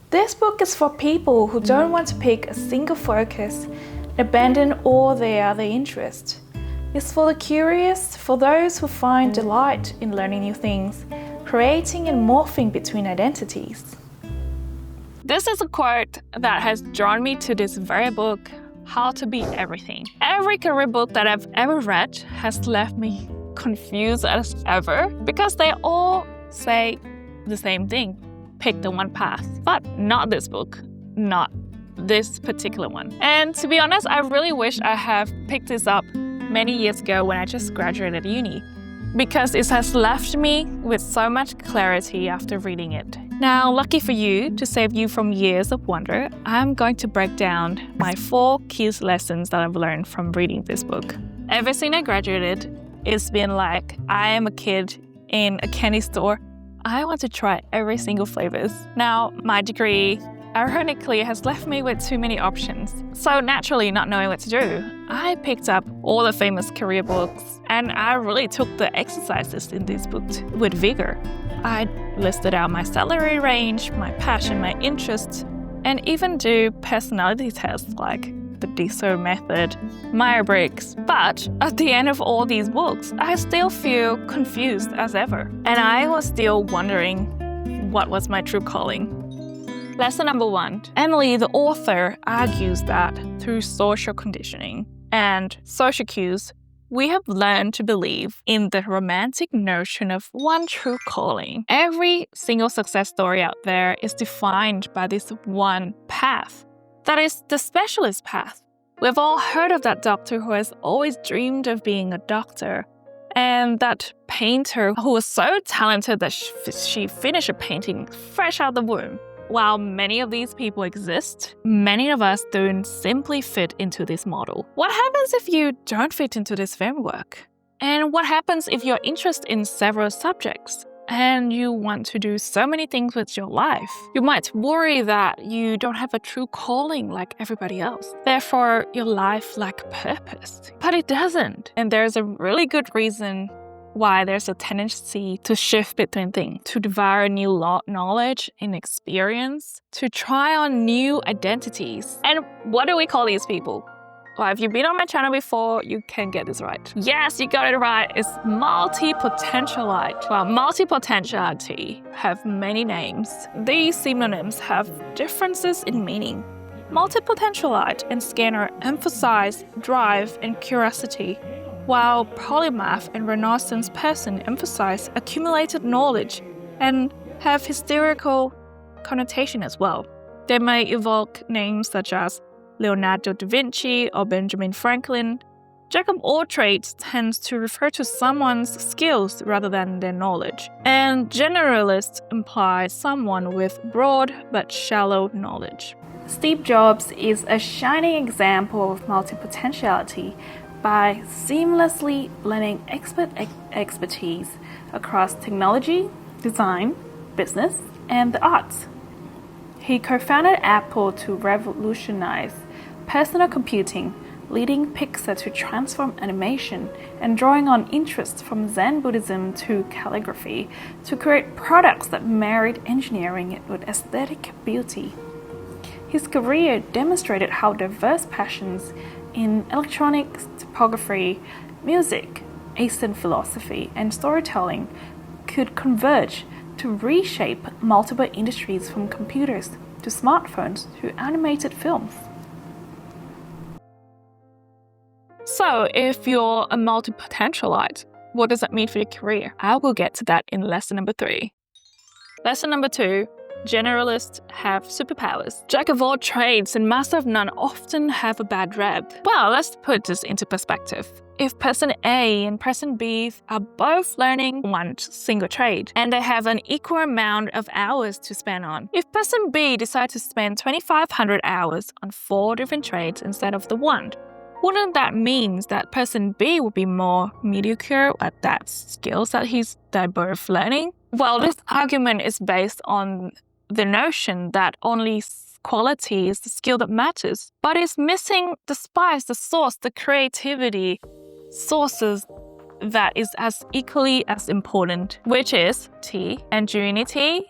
This book is for people who don't want to pick a single focus and abandon all their other interests. It's for the curious, for those who find delight in learning new things, creating and morphing between identities. This is a quote that has drawn me to this very book, How to Be Everything. Every career book that I've ever read has left me confused as ever because they all say the same thing. Pick the one path. But not this book. Not this particular one. And to be honest, I really wish I have picked this up many years ago when I just graduated uni, because it has left me with so much clarity after reading it. Now, lucky for you, to save you from years of wonder, I'm going to break down my 4 key lessons that I've learned from reading this book. Ever since I graduated, it's been like I am a kid in a candy store. I want to try every single flavors. Now, my degree, ironically, has left me with too many options. So naturally, not knowing what to do, I picked up all the famous career books and I really took the exercises in these books with vigor. I listed out my salary range, my passion, my interests, and even do personality tests like the DISO method, Myers-Briggs. But at the end of all these books, I still feel confused as ever. And I was still wondering what was my true calling. Lesson number 1. Emily, the author, argues that through social conditioning and social cues, we have learned to believe in the romantic notion of one true calling. Every single success story out there is defined by this one path. That is the specialist path. We've all heard of that doctor who has always dreamed of being a doctor, and that painter who was so talented that she finished a painting fresh out of the womb. While many of these people exist, many of us don't simply fit into this model. What happens if you don't fit into this framework? And what happens if you're interested in several subjects and you want to do so many things with your life? You might worry that you don't have a true calling like everybody else. Therefore, your life lacks purpose. But it doesn't. And there's a really good reason why there's a tendency to shift between things, to devour new knowledge and experience, to try on new identities. And what do we call these people? Well, if you've been on my channel before, you can get this right. Yes, you got it right. It's multi-potentialite. Well, multi-potentiality have many names. These synonyms have differences in meaning. Multi-potentialite and scanner emphasize drive and curiosity, while polymath and Renaissance person emphasize accumulated knowledge and have historical connotation as well. They may evoke names such as Leonardo da Vinci or Benjamin Franklin. Jack of all trades tends to refer to someone's skills rather than their knowledge. And generalist implies someone with broad but shallow knowledge. Steve Jobs is a shining example of multi-potentiality by seamlessly blending expertise across technology, design, business, and the arts. He co-founded Apple to revolutionize personal computing, leading Pixar to transform animation, and drawing on interests from Zen Buddhism to calligraphy to create products that married engineering with aesthetic beauty. His career demonstrated how diverse passions in electronics, typography, music, Eastern philosophy, and storytelling could converge to reshape multiple industries from computers to smartphones to animated films. So, if you're a multi-potentialite, what does that mean for your career? I will get to that in lesson number 3. Lesson number 2. Generalists have superpowers. Jack of all trades and master of none often have a bad rep. Well, let's put this into perspective. If person A and person B are both learning one single trade and they have an equal amount of hours to spend on, if person B decides to spend 2,500 hours on 4 different trades instead of the one, wouldn't that mean that person B would be more mediocre at that skills that they're both learning? Well, this argument is based on the notion that only quality is the skill that matters, but it's missing the spice, the sauce, the creativity sources that is as equally as important, which is T, ingenuity,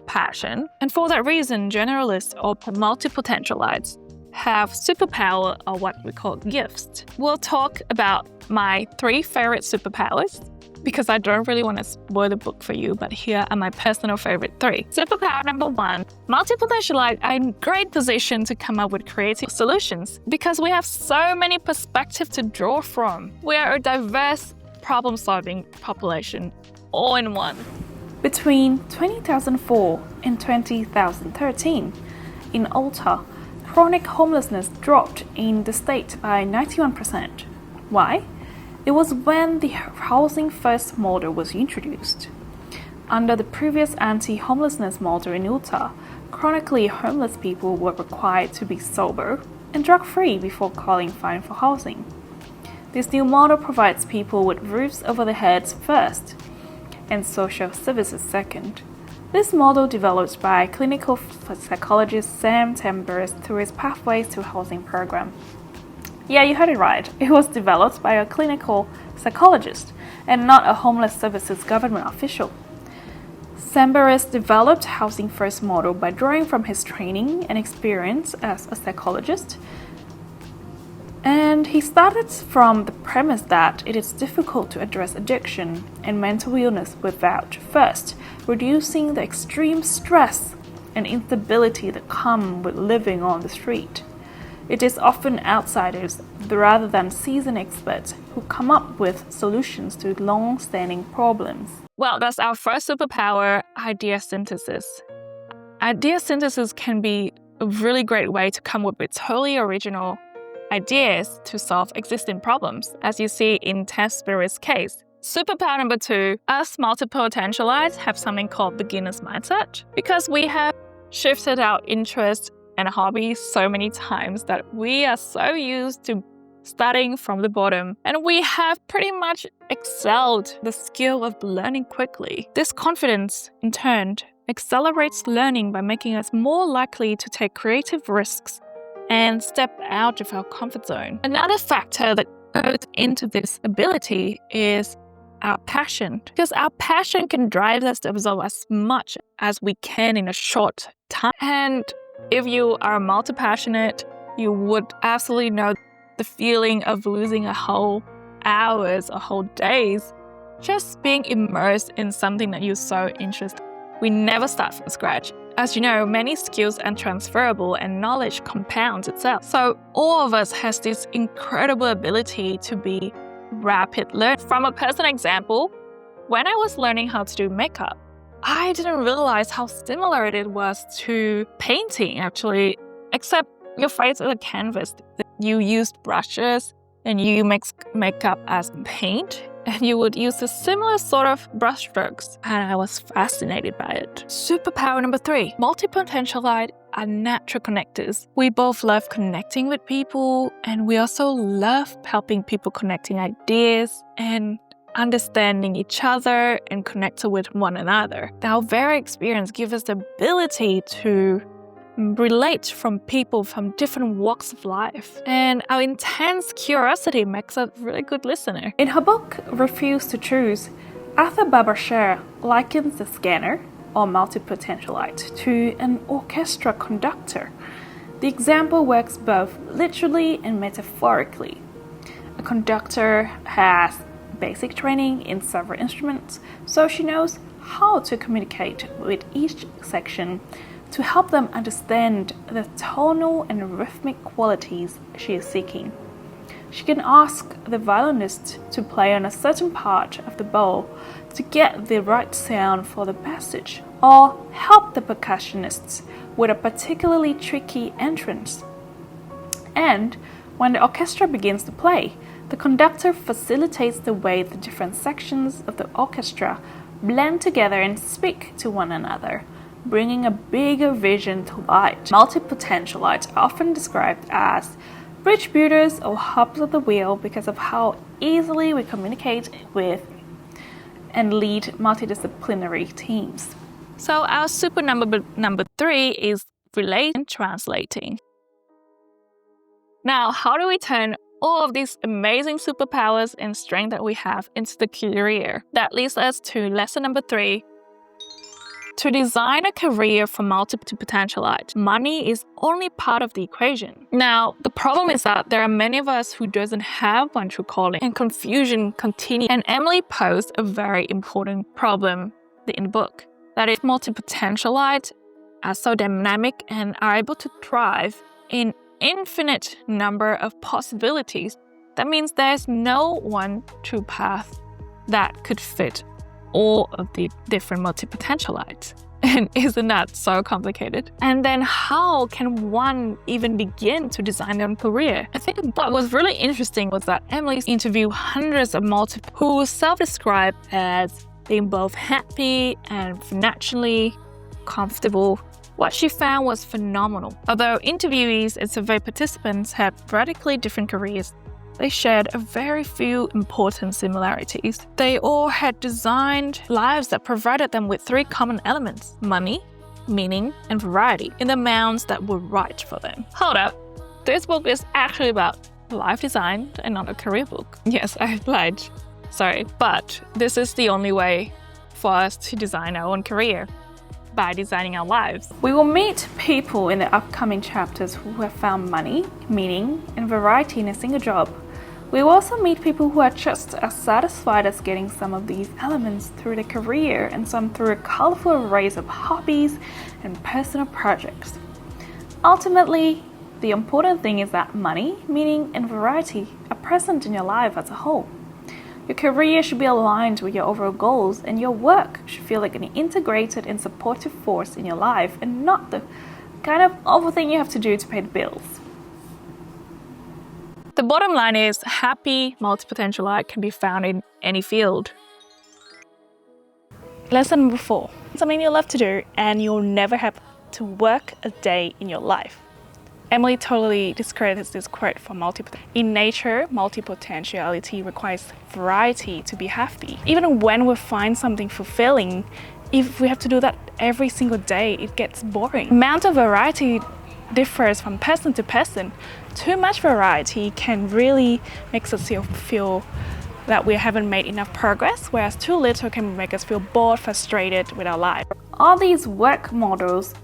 passion. And for that reason, generalists or multi-potentialites have superpower or what we call gifts. We'll talk about my 3 favorite superpowers because I don't really want to spoil the book for you, but here are my personal favorite 3. Superpower number 1, multi-potentialites are in great position to come up with creative solutions because we have so many perspectives to draw from. We are a diverse problem-solving population, all in one. Between 2004 and 2013, in Utah, chronic homelessness dropped in the state by 91%. Why? It was when the housing first model was introduced. Under the previous anti-homelessness model in Utah, chronically homeless people were required to be sober and drug-free before qualifying for housing. This new model provides people with roofs over their heads first and social services second. This model, developed by clinical psychologist Sam Tamburus through his Pathways to Housing program. Yeah, you heard it right. It was developed by a clinical psychologist and not a homeless services government official. Tamburus developed Housing First model by drawing from his training and experience as a psychologist. And he started from the premise that it is difficult to address addiction and mental illness without first reducing the extreme stress and instability that come with living on the street. It is often outsiders rather than seasoned experts who come up with solutions to long-standing problems. Well, that's our first superpower, idea synthesis. Idea synthesis can be a really great way to come up with totally original ideas to solve existing problems, as you see in Tamburus' case. Superpower number 2, us multi-potentialites have something called beginner's mindset because we have shifted our interests and hobbies so many times that we are so used to starting from the bottom, and we have pretty much excelled the skill of learning quickly. This confidence, in turn, accelerates learning by making us more likely to take creative risks and step out of our comfort zone. Another factor that goes into this ability is our passion, because our passion can drive us to absorb as much as we can in a short time. And if you are multi-passionate, you would absolutely know the feeling of losing a whole hours or whole days just being immersed in something that you're so interested in. We never start from scratch. As you know, many skills are transferable and knowledge compounds itself. So all of us has this incredible ability to be rapid learner. From a personal example, when I was learning how to do makeup, I didn't realize how similar it was to painting actually, except your face is a canvas. You used brushes and you mix makeup as paint, and you would use a similar sort of brush strokes, and I was fascinated by it. Superpower number 3, multi-potentialite are natural connectors. We both love connecting with people, and we also love helping people connecting ideas and understanding each other and connecting with one another. Our very experience gives us the ability to relate from people from different walks of life, and our intense curiosity makes us a really good listener. In her book, Refuse to Choose, Arthur Barber likens the scanner, or multi-potentialite, to an orchestra conductor. The example works both literally and metaphorically. A conductor has basic training in several instruments, so she knows how to communicate with each section to help them understand the tonal and rhythmic qualities she is seeking. She can ask the violinist to play on a certain part of the bow to get the right sound for the passage, or help the percussionists with a particularly tricky entrance. And when the orchestra begins to play, the conductor facilitates the way the different sections of the orchestra blend together and speak to one another, bringing a bigger vision to light. Multi-potentialites are often described as bridge builders or hubs of the wheel because of how easily we communicate with and lead multidisciplinary teams. So our super number 3 is relating and translating. Now, how do we turn all of these amazing superpowers and strength that we have into the career? That leads us to lesson number 3, To design a career for multi-potentialites, money is only part of the equation. Now, the problem is that there are many of us who doesn't have one true calling, and confusion continues. And Emily posed a very important problem in the book. That is, multi-potentialites are so dynamic and are able to thrive in infinite number of possibilities. That means there's no one true path that could fit all of the different multi-potentialites. And isn't that so complicated? And then how can one even begin to design their own career? I think what was really interesting was that Emily interviewed hundreds of who self-described as being both happy and financially comfortable. What she found was phenomenal. Although interviewees and survey participants had radically different careers, they shared a very few important similarities. They all had designed lives that provided them with three common elements: money, meaning, and variety in the amounts that were right for them. Hold up, this book is actually about life design and not a career book. Yes, I lied. Sorry, but this is the only way for us to design our own career, by designing our lives. We will meet people in the upcoming chapters who have found money, meaning, and variety in a single job. We will also meet people who are just as satisfied as getting some of these elements through their career and some through a colorful array of hobbies and personal projects. Ultimately, the important thing is that money, meaning, and variety are present in your life as a whole. Your career should be aligned with your overall goals, and your work should feel like an integrated and supportive force in your life and not the kind of awful thing you have to do to pay the bills. The bottom line is, happy multi-potentialite can be found in any field. Lesson number 4. Something you love to do and you'll never have to work a day in your life. Emily totally discredits this quote for In nature, multi-potentiality requires variety to be happy. Even when we find something fulfilling, if we have to do that every single day, it gets boring. The amount of variety differs from person to person. Too much variety can really make us feel that we haven't made enough progress, whereas too little can make us feel bored, frustrated with our life. All these work models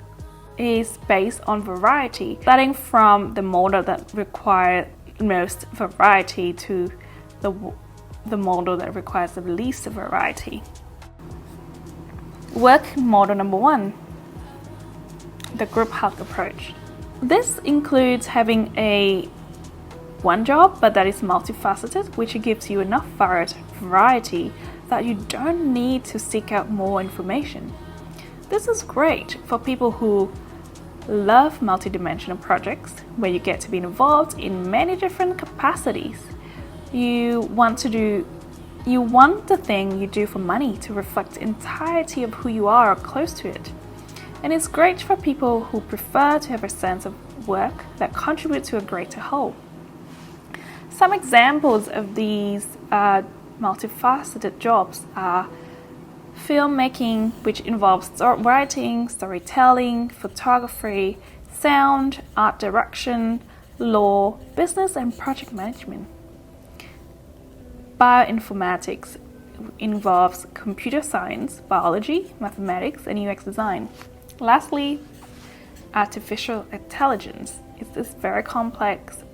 is based on variety, starting from the model that requires most variety to the model that requires the least variety. Work model number 1, the group hug approach. This includes having one job, but that is multifaceted, which gives you enough variety that you don't need to seek out more information. This is great for people who love multidimensional projects where you get to be involved in many different capacities. You want the thing you do for money to reflect the entirety of who you are or close to it. And it's great for people who prefer to have a sense of work that contributes to a greater whole. Some examples of these multifaceted jobs are filmmaking, which involves writing, storytelling, photography, sound, art direction, law, business, and project management. Bioinformatics involves computer science, biology, mathematics, and UX design. Lastly, artificial intelligence is this very complex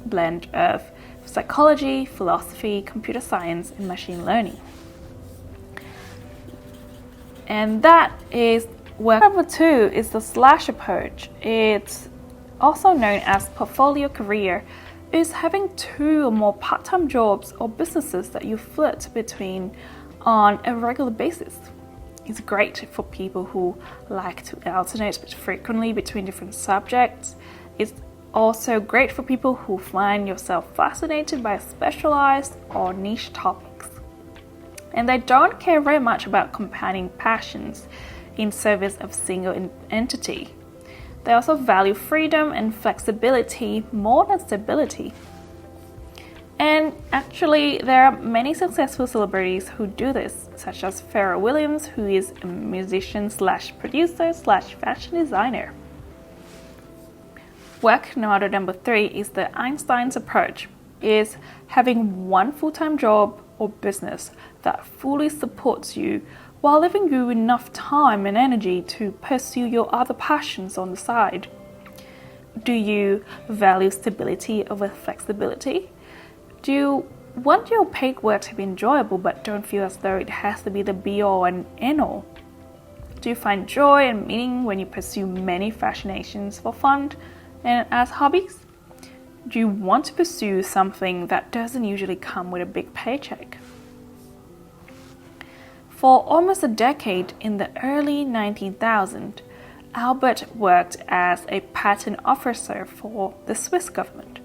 blend of psychology, philosophy, computer science, and machine learning. And that is work. Number 2 is the slash approach. It's also known as portfolio career. It's having 2 or more part-time jobs or businesses that you flit between on a regular basis. It's great for people who like to alternate frequently between different subjects. It's also great for people who find yourself fascinated by specialized or niche topics. And they don't care very much about combining passions in service of a single entity. They also value freedom and flexibility more than stability. And actually, there are many successful celebrities who do this, such as Pharrell Williams, who is a musician / producer / fashion designer. Work model number 3 is the Einstein's approach, is having one full-time job or business that fully supports you while leaving you enough time and energy to pursue your other passions on the side? Do you value stability over flexibility? Do you want your paid work to be enjoyable but don't feel as though it has to be the be-all and end-all? Do you find joy and meaning when you pursue many fascinations for fun and as hobbies? Do you want to pursue something that doesn't usually come with a big paycheck? For almost a decade in the early 1900s, Albert worked as a patent officer for the Swiss government.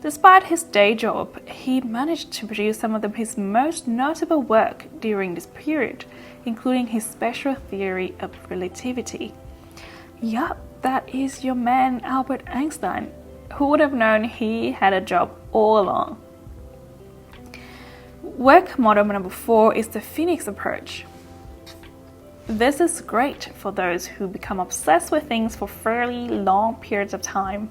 Despite his day job, he managed to produce some of his most notable work during this period, including his special theory of relativity. Yup, that is your man Albert Einstein. Who would have known he had a job all along? Work model number 4 is the Phoenix approach. This is great for those who become obsessed with things for fairly long periods of time,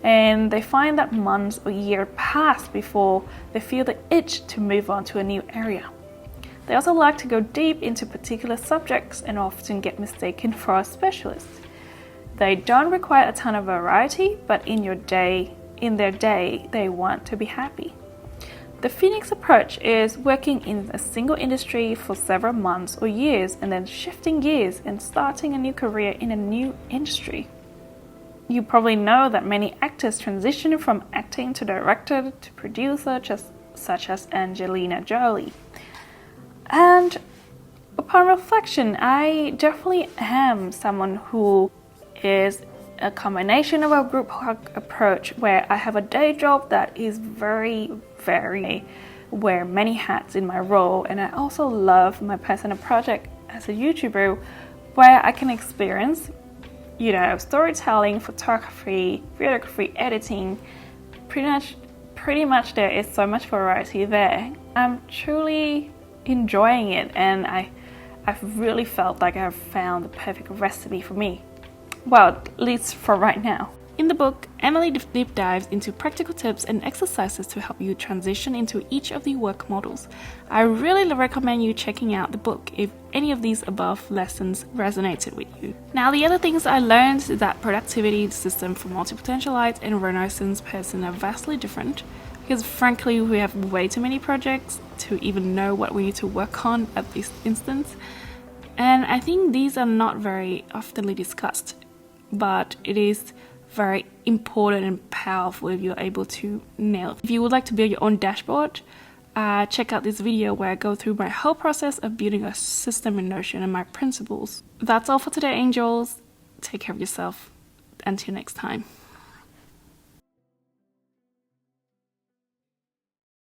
and they find that months or years pass before they feel the itch to move on to a new area. They also like to go deep into particular subjects and often get mistaken for a specialist. They don't require a ton of variety, but in their day, they want to be happy. The Phoenix approach is working in a single industry for several months or years and then shifting gears and starting a new career in a new industry. You probably know that many actors transition from acting to director to producer, such as Angelina Jolie. And upon reflection, I definitely am someone who is a combination of a group work approach where I have a day job that is very wear many hats in my role, and I also love my personal project as a YouTuber where I can experience, storytelling, photography, videography, editing. Pretty much there is so much variety there. I'm truly enjoying it, and I've really felt like I've found the perfect recipe for me. Well, at least for right now. In the book, Emily deep dives into practical tips and exercises to help you transition into each of the work models. I really recommend you checking out the book if any of these above lessons resonated with you. Now, the other things I learned is that productivity system for multi-potentialite and Renaissance person are vastly different, because frankly, we have way too many projects to even know what we need to work on at this instance. And I think these are not very oftenly discussed, but it is very important and powerful if you're able to nail it. If you would like to build your own dashboard, check out this video where I go through my whole process of building a system in Notion and my principles. That's all for today, angels. Take care of yourself. Until next time.